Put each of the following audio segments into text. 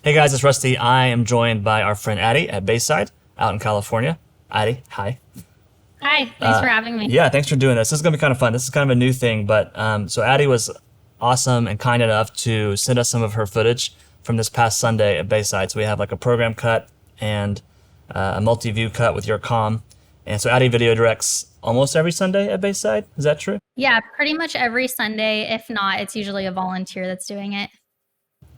Hey guys, it's Rusty. I am joined by our friend Addie at Bayside out in California. Addie, hi. Hi, thanks for having me. Yeah, thanks for doing this. This is going to be kind of fun. This is kind of a new thing, but so Addie was awesome and kind enough to send us some of her footage from this past Sunday at Bayside. So we have like a program cut and a multi-view cut with your comm. And so Addie video directs almost every Sunday at Bayside. Is that true? Yeah, pretty much every Sunday. If not, it's usually a volunteer that's doing it.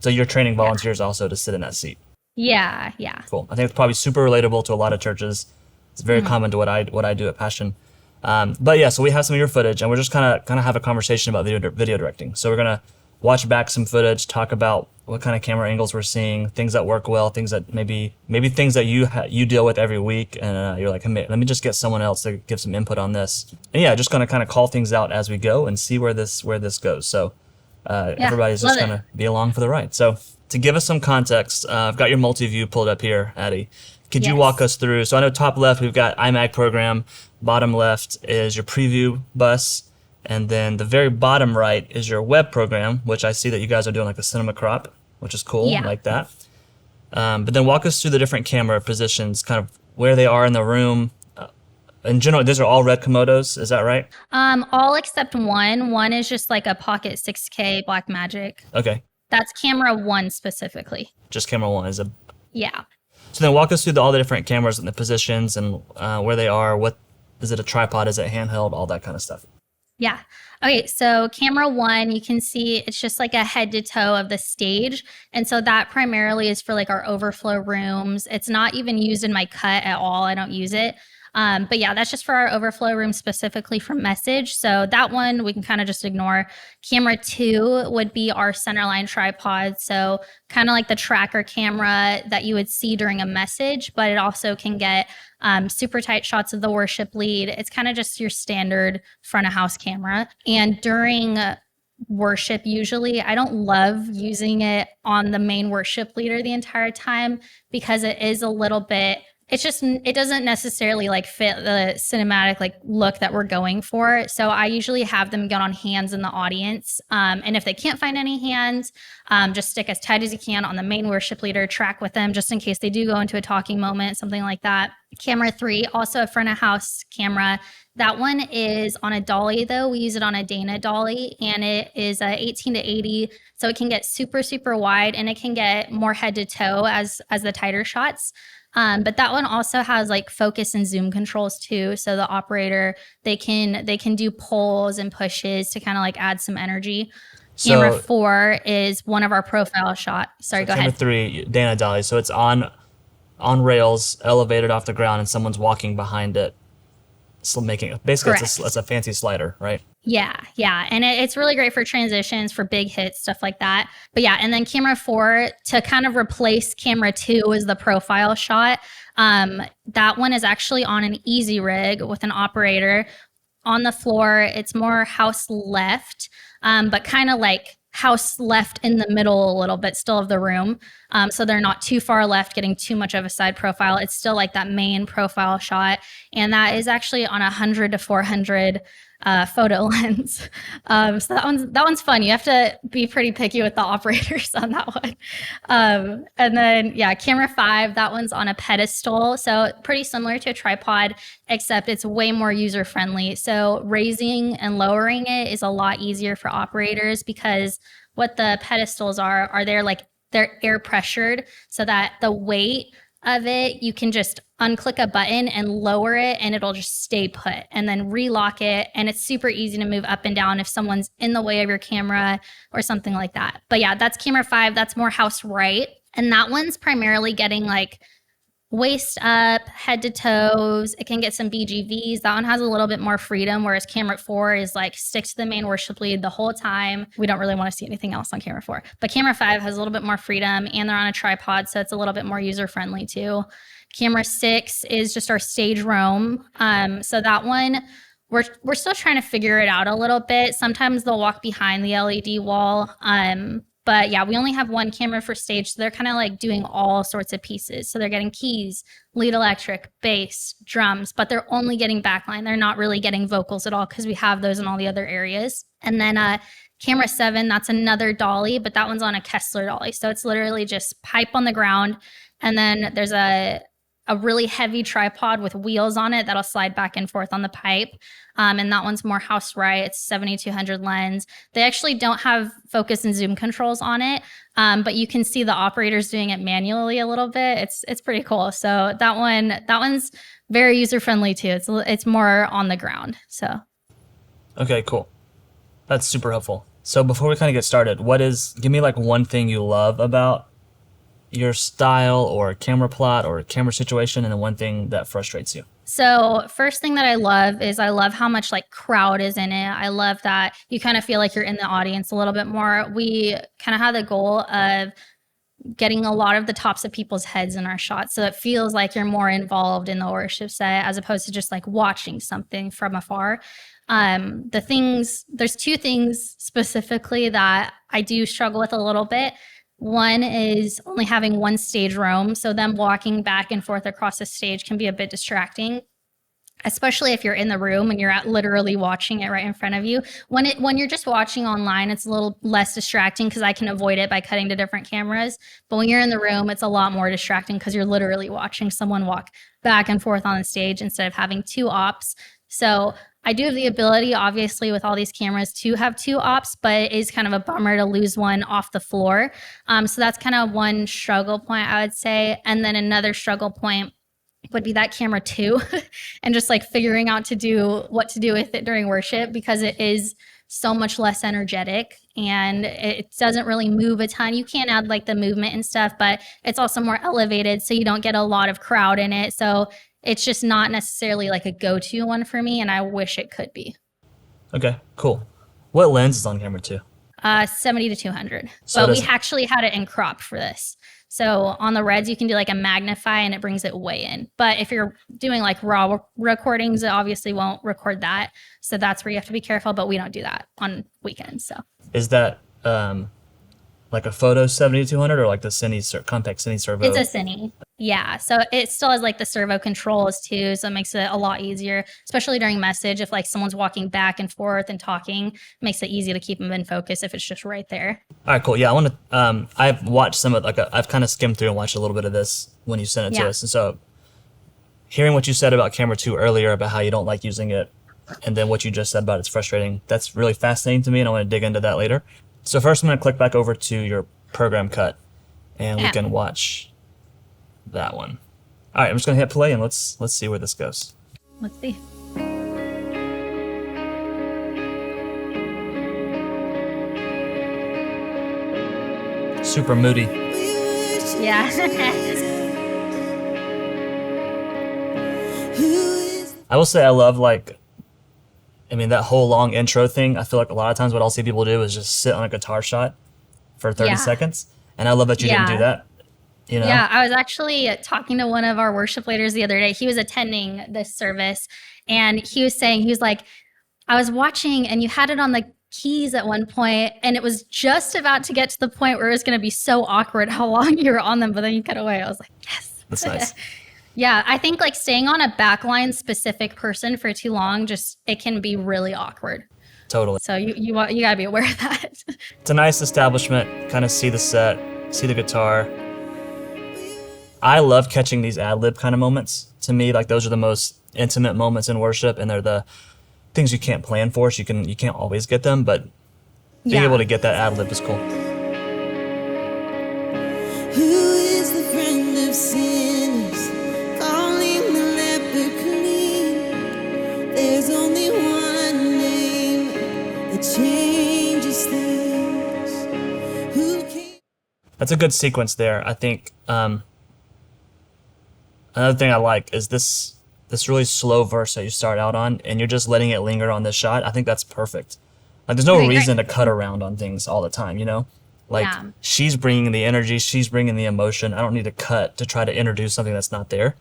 So you're training Yeah. volunteers also to sit in that seat. Yeah. Cool. I think it's probably super relatable to a lot of churches. It's very Mhm. common to what I do at Passion. But yeah, so we have some of your footage, and we're just kind of have a conversation about video directing. So we're gonna watch back some footage, talk about what kind of camera angles we're seeing, things that work well, things that maybe things that you deal with every week, and you're like, hey, let me just get someone else to give some input on this. And yeah, just gonna kind of call things out as we go and see where this goes. So Yeah, everybody's just love gonna it. be along for the ride. So to give us some context, I've got your multi-view pulled up here, Addie. Could you walk Yes. us through? So I know top left we've got iMac program, bottom left is your preview bus, and then the very bottom right is your web program, which I see that you guys are doing like a cinema crop, which is cool, I Yeah. like that. But then walk us through the different camera positions, kind of where they are in the room. In general, these are all red Komodos, is that right? All except one. One is just like a Pocket 6K Blackmagic. Okay, That's camera one specifically. just camera one is a. Yeah. So then walk us through all the different cameras and the positions and where they are. What is it? A tripod? Is it handheld? All that kind of stuff. Yeah. Okay, so camera one, you can see it's just like a head to toe of the stage. And so that primarily is for like our overflow rooms. It's not even used in my cut at all. I don't use it. But yeah, that's just for our overflow room specifically for message. So that one we can kind of just ignore. Camera two would be our centerline tripod. So kind of like the tracker camera that you would see during a message, but it also can get super tight shots of the worship lead. It's kind of just your standard front of house camera. And during worship, usually I don't love using it on the main worship leader the entire time because it is a little bit, it's just, it doesn't necessarily like fit the cinematic like look that we're going for. So I usually have them get on hands in the audience. And if they can't find any hands, just stick as tight as you can on the main worship leader, track with them just in case they do go into a talking moment, something like that. Camera three, also a front of house camera. That one is on a dolly though. We use it on a Dana dolly and it is a 18 to 80. So it can get super, super wide and it can get more head to toe as the tighter shots. But that one also has like focus and zoom controls too. So the operator, they can do pulls and pushes to kind of like add some energy. Camera So, four is one of our profile shot. Sorry, go camera ahead. three, Dana Dolly. So it's on rails, elevated off the ground, and someone's walking behind it, so making basically Correct. it's a fancy slider, right? Yeah. And it's really great for transitions, for big hits, stuff like that. But yeah, and then camera four to kind of replace camera two is the profile shot. That one is actually on an easy rig with an operator on the floor. It's more house left, but kind of like house left in the middle a little bit still of the room. So they're not too far left, getting too much of a side profile. It's still like that main profile shot. And that is actually on a 100 to 400 photo lens. So that one's fun. You have to be pretty picky with the operators on that one. And then yeah, camera five, that one's on a pedestal. So pretty similar to a tripod, except it's way more user friendly. So raising and lowering it is a lot easier for operators because what the pedestals are they're air pressured so that the weight of it, you can just unclick a button and lower it and it'll just stay put and then relock it. And it's super easy to move up and down if someone's in the way of your camera or something like that. But yeah, that's camera five. That's more house right. And that one's primarily getting like waist up, head to toes. It can get some BGVs. That one has a little bit more freedom, whereas camera four is like stick to the main worship lead the whole time. We don't really want to see anything else on camera four. But camera five has a little bit more freedom and they're on a tripod, so it's a little bit more user friendly too. Camera six is just our stage roam. So that one, we're still trying to figure it out a little bit. Sometimes they'll walk behind the LED wall. But yeah, we only have one camera for stage. So they're kind of like doing all sorts of pieces. So they're getting keys, lead electric, bass, drums, but they're only getting backline. They're not really getting vocals at all because we have those in all the other areas. And then Camera 7, that's another dolly, but that one's on a Kessler dolly. So it's literally just pipe on the ground. And then there's a really heavy tripod with wheels on it that'll slide back and forth on the pipe. And that one's more house right. It's 7200 lens. They actually don't have focus and zoom controls on it, but you can see the operators doing it manually a little bit. It's pretty cool. So that one's very user friendly too. It's more on the ground. So. Okay, cool. That's super helpful. So before we kind of get started, give me like one thing you love about your style or camera plot or camera situation, and then one thing that frustrates you. So first thing that I love how much like crowd is in it. I love that you kind of feel like you're in the audience a little bit more. We kind of have the goal of getting a lot of the tops of people's heads in our shots. So it feels like you're more involved in the worship set as opposed to just like watching something from afar. There's two things specifically that I do struggle with a little bit. One is only having one stage roam. So them walking back and forth across the stage can be a bit distracting, especially if you're in the room and you're literally watching it right in front of you. When you're just watching online, it's a little less distracting because I can avoid it by cutting to different cameras. But when you're in the room, it's a lot more distracting because you're literally watching someone walk back and forth on the stage instead of having two ops. So I do have the ability, obviously, with all these cameras to have two ops, but it is kind of a bummer to lose one off the floor. So that's kind of one struggle point, I would say. And then another struggle point would be that camera 2 and just like figuring out what to do with it during worship, because it is so much less energetic and it doesn't really move a ton. You can add like the movement and stuff, but it's also more elevated, so you don't get a lot of crowd in it. So it's just not necessarily like a go-to one for me, and I wish it could be. Okay, cool. What lens is on camera 2? 70 to 200. So but we actually had it in crop for this. So on the reds, you can do like a magnify and it brings it way in. But if you're doing like raw recordings, it obviously won't record that. So that's where you have to be careful, but we don't do that on weekends. So is that like a photo 70 to 200 or like the compact Cine servo? It's a Cine. Yeah. So it still has like the servo controls too. So it makes it a lot easier, especially during message. If like someone's walking back and forth and talking, it makes it easy to keep them in focus if it's just right there. All right, cool. Yeah, I want to, I've watched some of, I've kind of skimmed through and watched a little bit of this when you sent it to us. And so hearing what you said about camera 2 earlier, about how you don't like using it, and then what you just said about it's frustrating, that's really fascinating to me, and I want to dig into that later. So first I'm going to click back over to your program cut, and we can watch that one. All right, I'm just going to hit play, and let's see where this goes. Let's see. Super moody. Yeah. I will say I love that whole long intro thing. I feel like a lot of times what I'll see people do is just sit on a guitar shot for 30 seconds. And I love that you didn't do that. You know? Yeah, I was actually talking to one of our worship leaders the other day. He was attending this service, and he was like, I was watching and you had it on the keys at one point, and it was just about to get to the point where it was going to be so awkward how long you were on them, but then you cut away. I was like, yes. That's nice. Yeah, I think like staying on a backline specific person for too long, it can be really awkward. Totally. So you got to be aware of that. It's a nice establishment, kind of see the set, see the guitar. I love catching these ad-lib kind of moments. To me, like those are the most intimate moments in worship, and they're the things you can't plan for, so you can't always get them, but being able to get that ad-lib is cool. Who is the friend of sinners, calling the leper clean? There's only one name that changes things. Who can... That's a good sequence there. I think another thing I like is this really slow verse that you start out on, and you're just letting it linger on this shot. I think that's perfect. Like, there's no reason to cut around on things all the time, you know? Like, she's bringing the energy, she's bringing the emotion. I don't need to cut to try to introduce something that's not there.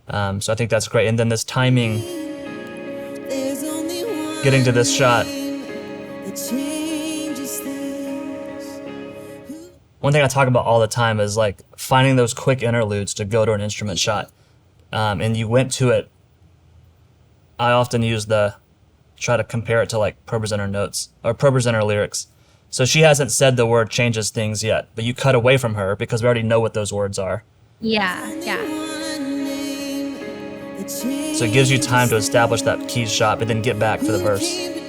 So I think that's great. And then this timing, getting to this shot. One thing I talk about all the time is like finding those quick interludes to go to an instrument shot. And you went to it. I often try to compare it to like ProPresenter notes or ProPresenter lyrics. So she hasn't said the word changes things yet, but you cut away from her because we already know what those words are. Yeah. So it gives you time to establish that key shot, but then get back for the verse.